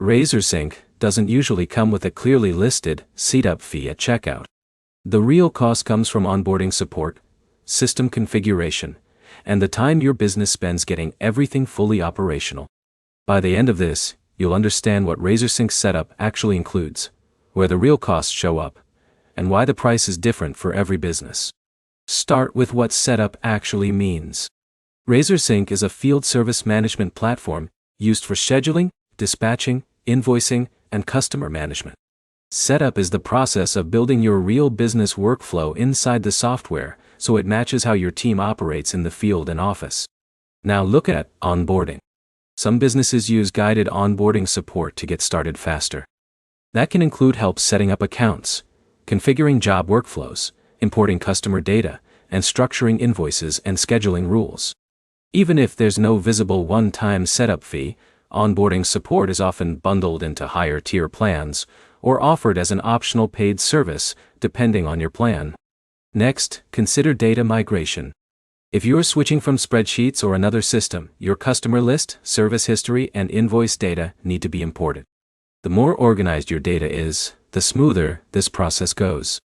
RazorSync doesn't usually come with a clearly listed setup fee at checkout. The real cost comes from onboarding support, system configuration, and the time your business spends getting everything fully operational. By the end of this, you'll understand what RazorSync setup actually includes, where the real costs show up, and why the price is different for every business. Start with what setup actually means. RazorSync is a field service management platform used for scheduling, dispatching, invoicing, and customer management. Setup is the process of building your real business workflow inside the software so it matches how your team operates in the field and office. Now look at onboarding. Some businesses use guided onboarding support to get started faster. That can include help setting up accounts, configuring job workflows, importing customer data, and structuring invoices and scheduling rules. Even if there's no visible one-time setup fee, onboarding support is often bundled into higher-tier plans or offered as an optional paid service, depending on your plan. Next, consider data migration. If you're switching from spreadsheets or another system, your customer list, service history, and invoice data need to be imported. The more organized your data is, the smoother this process goes.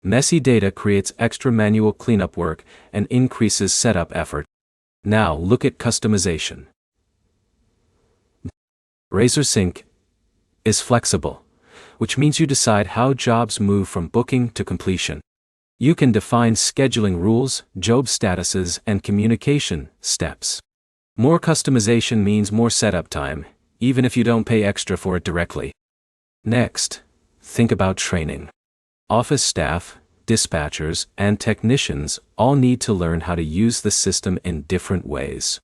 Messy data creates extra manual cleanup work and increases setup effort. Now look at customization. RazorSync is flexible, which means you decide how jobs move from booking to completion. You can define scheduling rules, job statuses, and communication steps. More customization means more setup time, even if you don't pay extra for it directly. Next, think about training. Office staff, dispatchers, and technicians all need to learn how to use the system in different ways.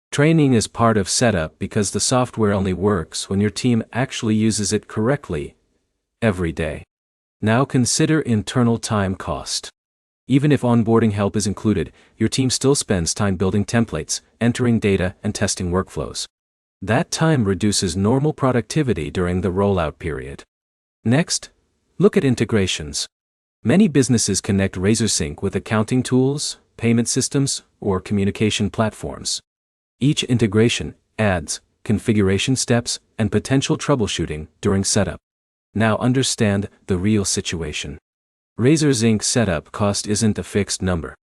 Training is part of setup because the software only works when your team actually uses it correctly every day. Now consider internal time cost. Even if onboarding help is included, your team still spends time building templates, entering data, and testing workflows. That time reduces normal productivity during the rollout period. Next, look at integrations. Many businesses connect RazorSync with accounting tools, payment systems, or communication platforms. Each integration adds configuration steps and potential troubleshooting during setup. Now understand the real situation. RazorSync setup cost isn't a fixed number.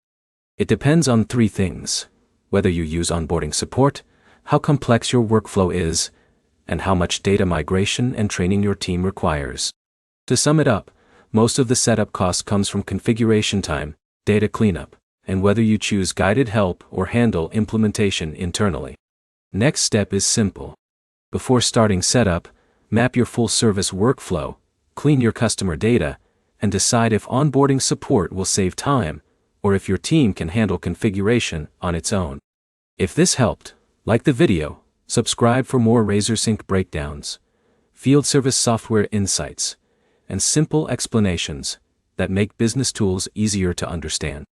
It depends on three things: whether you use onboarding support, how complex your workflow is, and how much data migration and training your team requires. To sum it up, most of the setup cost comes from configuration time, data cleanup, and whether you choose guided help or handle implementation internally. Next step is simple. Before starting setup, map your full service workflow, clean your customer data, and decide if onboarding support will save time or if your team can handle configuration on its own. If this helped, like the video, subscribe for more RazorSync breakdowns, field service software insights, and simple explanations that make business tools easier to understand.